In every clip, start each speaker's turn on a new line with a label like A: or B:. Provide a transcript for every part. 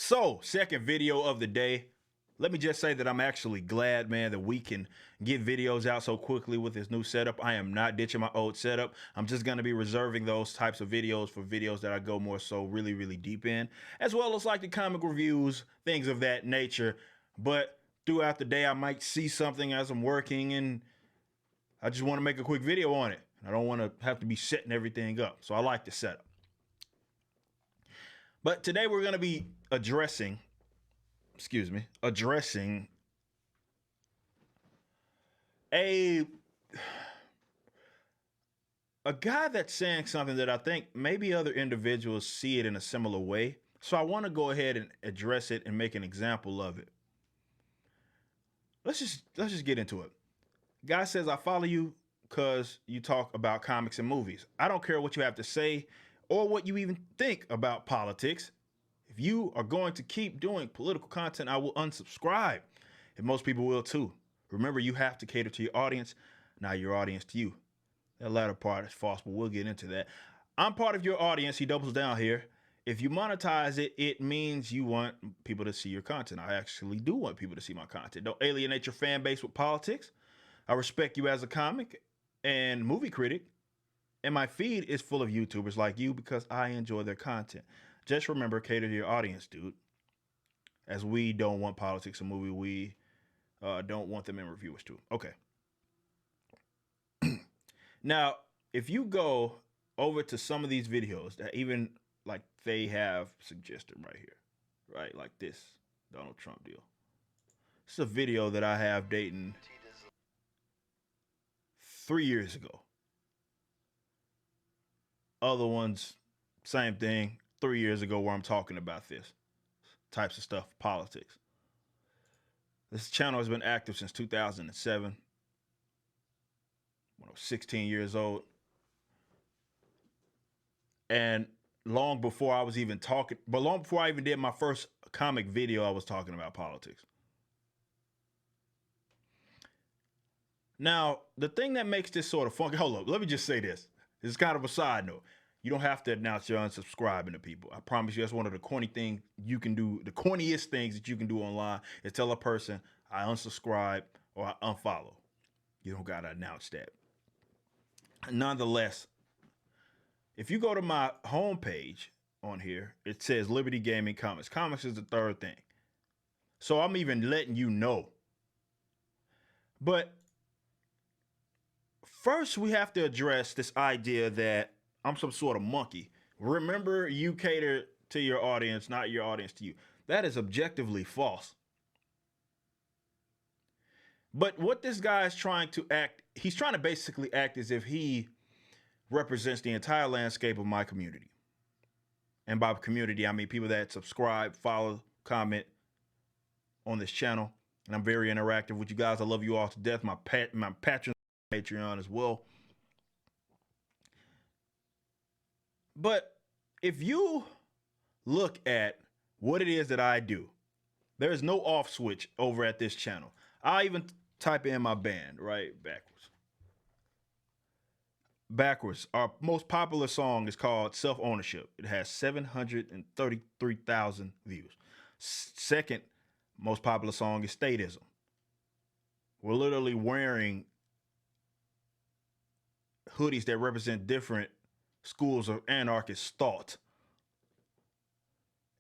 A: So, second video of the day. Let me just say that I'm actually glad, man, that we can get videos out so quickly with this new setup. I am not ditching my old setup. I'm just going to be reserving those types of videos for videos that I go more so really deep in, as well as like the comic reviews, things of that nature. But throughout the day, I might see something as I'm working and I just want to make a quick video on it. I don't want to have to be setting everything up. So I like the setup. But today we're going to be addressing a a guy that's saying something that I think maybe other individuals see it in a similar way. So I want to go ahead and address it and make an example of it. Let's just get into it. Guy says, I follow you because you talk about comics and movies. I don't care what you have to say or what you even think about politics. If you are going to keep doing political content, I will unsubscribe. And most people will too. Remember, you have to cater to your audience, not your audience to you. That latter part is false, but we'll get into that. I'm part of your audience. He doubles down here. If you monetize it, it means you want people to see your content. I actually do want people to see my content. Don't alienate your fan base with politics. I respect you as a comic and movie critic, and my feed is full of YouTubers like you because I enjoy their content. Just remember, cater to your audience, dude. As we don't want politics in movie, we don't want them in reviewers too. Okay. Now, if you go over to some of these videos that even like they have suggested right here, right, like this Donald Trump deal. It's a video that I have dating 3 years ago. Other ones, same thing, 3 years ago, where I'm talking about this types of stuff, politics. This channel has been active since 2007. When I was 16 years old. And long before I was even talking, but long before I even did my first comic video, I was talking about politics. Now, the thing that makes this sort of funky, hold up, let me just say this. This is kind of a side note. You don't have to announce you're unsubscribing to people. I promise you, that's one of the corny things you can do. The corniest things that you can do online is tell a person, I unsubscribe or I unfollow. You don't got to announce that. Nonetheless, if you go to my homepage on here, it says Liberty Gaming Comics. Comics is the third thing. So I'm even letting you know. But first, we have to address this idea that I'm some sort of monkey. Remember, you cater to your audience, not your audience to you. That is objectively false. But what this guy is trying to act, he's trying to basically act as if he represents the entire landscape of my community. And by community, I mean people that subscribe, follow, comment on this channel. And I'm very interactive with you guys. I love you all to death. My patrons on Patreon as well. But if you look at what it is that I do, there is no off switch over at this channel. I even type in my band, right? Backwards. Our most popular song is called Self Ownership. It has 733,000 views. Second most popular song is Statism. We're literally wearing hoodies that represent different schools of anarchist thought.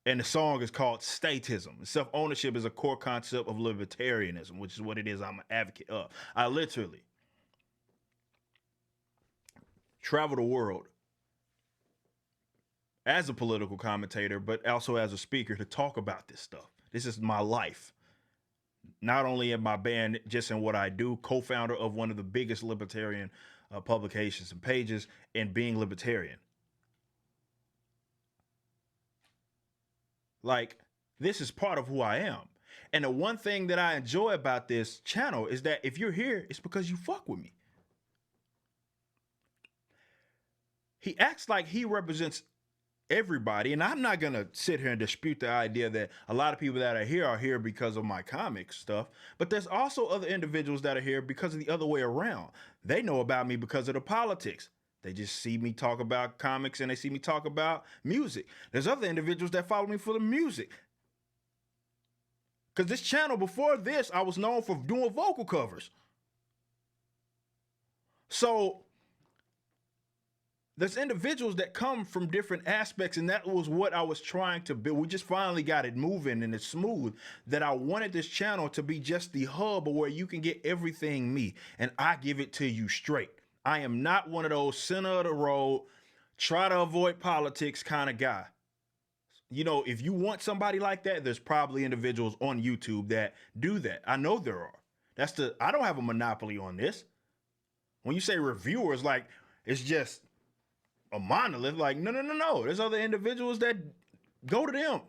A: And the song is called Statism. Self-ownership is a core concept of libertarianism, which is what it is I'm an advocate of. I literally travel the world as a political commentator, but also as a speaker to talk about this stuff. This is my life. Not only in my band, just in what I do, co-founder of one of the biggest libertarian publications and pages, and being libertarian. Like, this is part of who I am. And the one thing that I enjoy about this channel is that if you're here, it's because you fuck with me. He acts like he represents everybody, and I'm not going to sit here and dispute the idea that a lot of people that are here because of my comic stuff, but there's also other individuals that are here because of the other way around. They know about me because of the politics. They just see me talk about comics and they see me talk about music. There's other individuals that follow me for the music. Because this channel, before this, I was known for doing vocal covers. So there's individuals that come from different aspects, and that was what I was trying to build. We just finally got it moving and it's smooth, that I wanted this channel to be just the hub where you can get everything me, and I give it to you straight. I am not one of those center of the road, try to avoid politics kind of guy. You know, if you want somebody like that, there's probably individuals on YouTube that do that. I know there are. I don't have a monopoly on this. When you say reviewers, like, it's just a monolith, like, no. There's other individuals that go to them.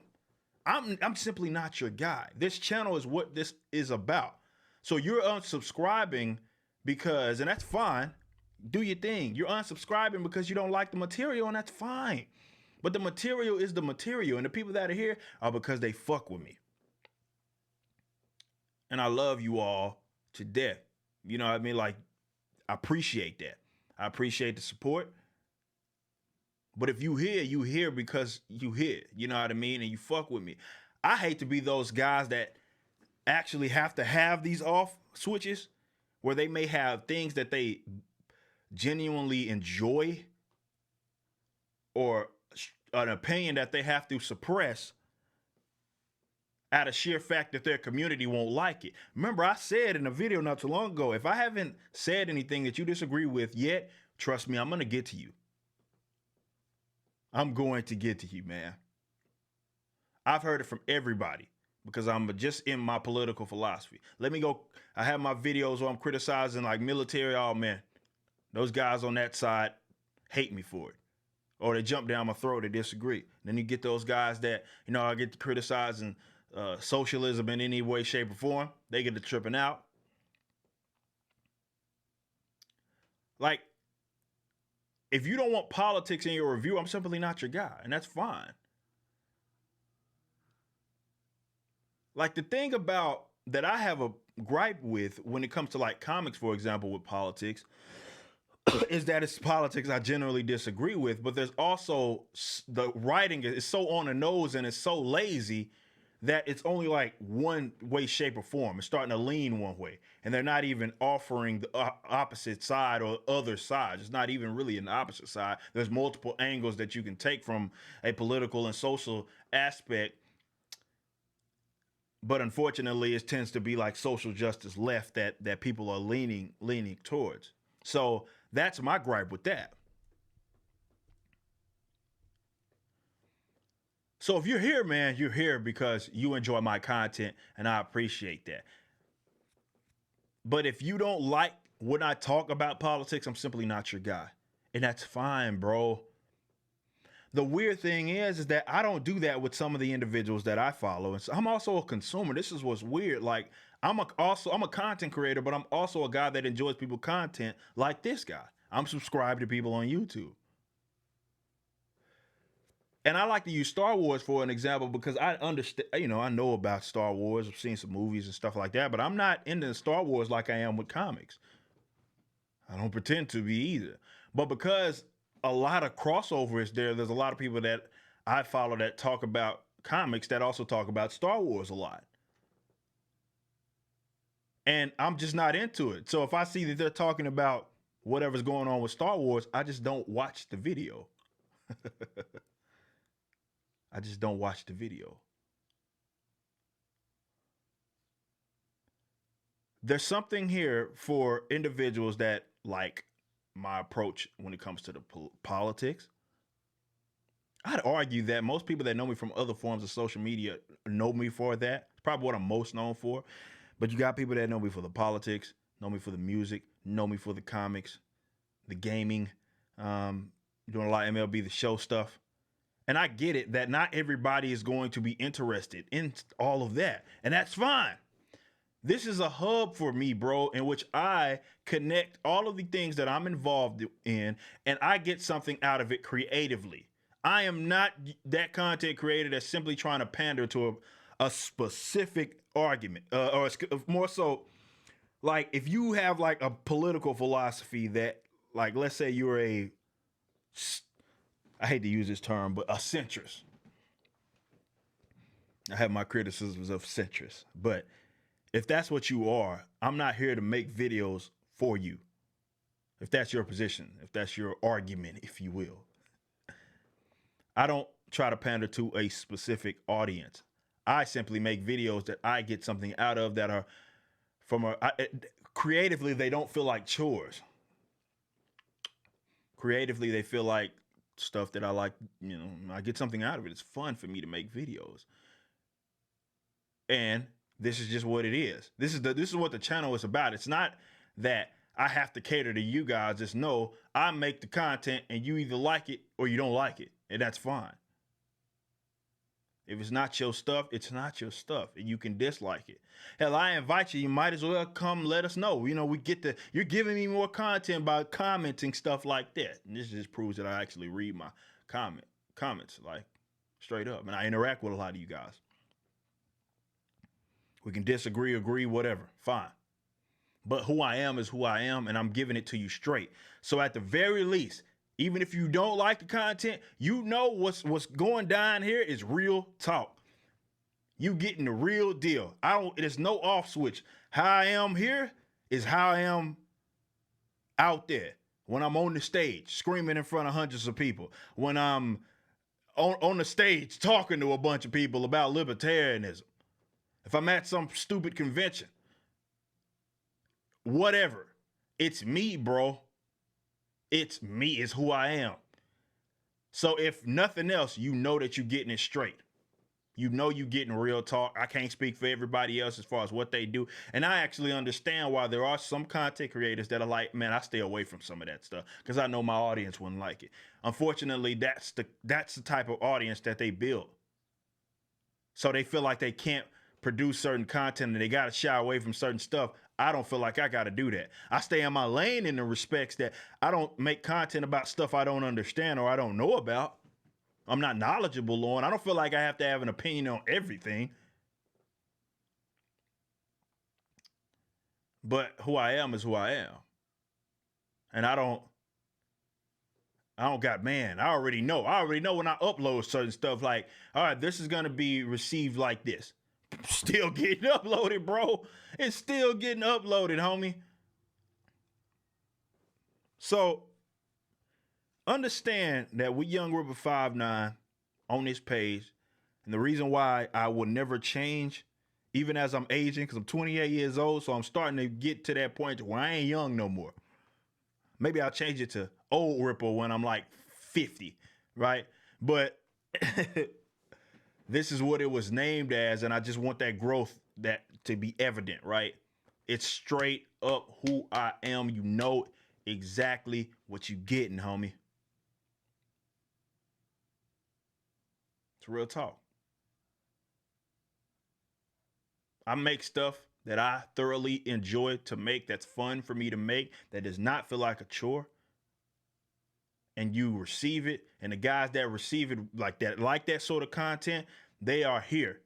A: I'm simply not your guy. This channel is what this is about. So you're unsubscribing because, and that's fine. Do your thing. You're unsubscribing because you don't like the material, and that's fine. But the material is the material, and the people that are here are because they fuck with me. And I love you all to death. You know what I mean? Like, I appreciate that. I appreciate the support. But if you here because you here. You know what I mean? And you fuck with me. I hate to be those guys that actually have to have these off switches where they may have things that they genuinely enjoy or an opinion that they have to suppress out of sheer fact that their community won't like it. Remember, I said in a video not too long ago, if I haven't said anything that you disagree with yet, trust me, I'm going to get to you. I'm going to get to you, man. I've heard it from everybody because I'm just in my political philosophy. Let me go. I have my videos where I'm criticizing like military. Oh, man, those guys on that side hate me for it. Or they jump down my throat, they disagree. Then you get those guys that, you know, I get to criticizing socialism in any way, shape, or form. They get to tripping out. Like, if you don't want politics in your review, I'm simply not your guy, and that's fine. Like, the thing about that I have a gripe with when it comes to like comics, for example, with politics, is that it's politics I generally disagree with, but there's also the writing is so on the nose and it's so lazy that it's only like one way, shape, or form. It's starting to lean one way, and they're not even offering the opposite side or other sides. It's not even really an opposite side. There's multiple angles that you can take from a political and social aspect, but unfortunately, it tends to be like social justice left that people are leaning towards. So that's my gripe with that. So if you're here, man, you're here because you enjoy my content, and I appreciate that. But if you don't like when I talk about politics, I'm simply not your guy. And that's fine, bro. The weird thing is that I don't do that with some of the individuals that I follow. And so I'm also a consumer. This is what's weird. Like, I'm a content creator, but I'm also a guy that enjoys people's content like this guy. I'm subscribed to people on YouTube. And I like to use Star Wars for an example because I understand, you know, I know about Star Wars. I've seen some movies and stuff like that, but I'm not into Star Wars like I am with comics. I don't pretend to be either. But because a lot of crossover is there's a lot of people that I follow that talk about comics that also talk about Star Wars a lot. And I'm just not into it. So if I see that they're talking about whatever's going on with Star Wars, I just don't watch the video. I just don't watch the video. There's something here for individuals that like my approach when it comes to the politics. I'd argue that most people that know me from other forms of social media know me for that. It's probably what I'm most known for. But you got people that know me for the politics, know me for the music, know me for the comics, the gaming, doing a lot of MLB, the show stuff. And I get it that not everybody is going to be interested in all of that. And that's fine. This is a hub for me, bro, in which I connect all of the things that I'm involved in, and I get something out of it creatively. I am not that content creator that's simply trying to pander to a specific argument, or more so, like if you have like a political philosophy that, like, let's say you're I hate to use this term, but a centrist. I have my criticisms of centrists, but if that's what you are, I'm not here to make videos for you. If that's your position, if that's your argument, if you will, I don't try to pander to a specific audience. I simply make videos that I get something out of that are creatively, they don't feel like chores. Creatively, they feel like stuff that I like, I get something out of it. It's fun for me to make videos. And this is just what it is. This is what the channel is about. It's not that I have to cater to you guys. Just know I make the content and you either like it or you don't like it. And that's fine. If it's not your stuff, it's not your stuff, and you can dislike it. Hell, I invite you. You might as well come let us know. You're giving me more content by commenting stuff like that. And this just proves that I actually read my comments like straight up, and I interact with a lot of you guys. We can disagree, agree, whatever. Fine. But who I am is who I am, and I'm giving it to you straight. So at the very least, even if you don't like the content, you know what's going down here is real talk. You getting the real deal. There's no off switch. How I am here is how I am out there. When I'm on the stage screaming in front of hundreds of people. When I'm on the stage talking to a bunch of people about libertarianism. If I'm at some stupid convention. Whatever. It's me, bro. It's me. It's who I am. So if nothing else, you know that you're getting it straight. You know you're getting real talk. I can't speak for everybody else as far as what they do. And I actually understand why there are some content creators that are like, man, I stay away from some of that stuff because I know my audience wouldn't like it. Unfortunately, that's the type of audience that they build. So they feel like they can't produce certain content and they got to shy away from certain stuff. I don't feel like I got to do that. I stay in my lane in the respects that I don't make content about stuff I don't understand or I don't know about. I'm not knowledgeable on. I don't feel like I have to have an opinion on everything. But who I am is who I am. And I don't got, man, I already know. I already know when I upload certain stuff like, all right, this is going to be received like this. Still getting uploaded, bro. It's still getting uploaded, homie. So understand that we Young Ripper 5'9" on this page, and the reason why I will never change, even as I'm aging, because I'm 28 years old, so I'm starting to get to that point where I ain't young no more. Maybe I'll change it to old Ripper when I'm like 50, right? But this is what it was named as, and I just want that growth that to be evident, right? It's straight up who I am. You know exactly what you getting, homie. It's real talk. I make stuff that I thoroughly enjoy to make, that's fun for me to make, that does not feel like a chore. And you receive it, and the guys that receive it like that sort of content, they are here.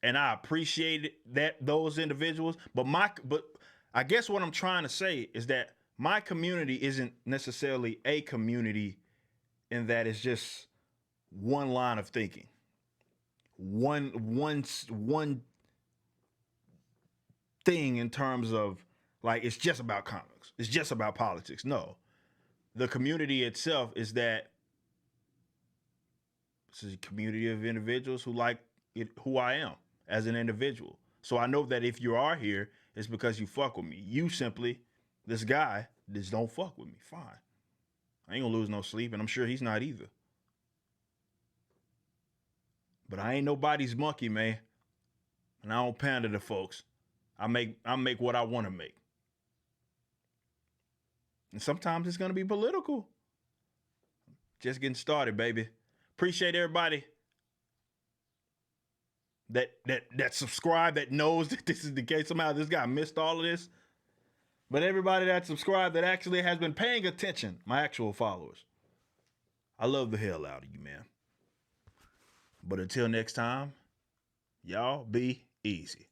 A: And I appreciate those individuals. But I guess what I'm trying to say is that my community isn't necessarily a community in that it's just one line of thinking. One thing in terms of like it's just about comics. It's just about politics. No. The community itself is that this is a community of individuals who like it, who I am as an individual. So I know that if you are here, it's because you fuck with me. You simply, this guy, just don't fuck with me. Fine. I ain't gonna lose no sleep, and I'm sure he's not either. But I ain't nobody's monkey, man. And I don't pander to folks. I make what I want to make. And sometimes it's gonna be political. Just getting started, baby. Appreciate everybody that subscribe, that knows that this is the case. Somehow this guy missed all of this. But everybody that subscribed that actually has been paying attention, my actual followers. I love the hell out of you, man. But until next time, y'all be easy.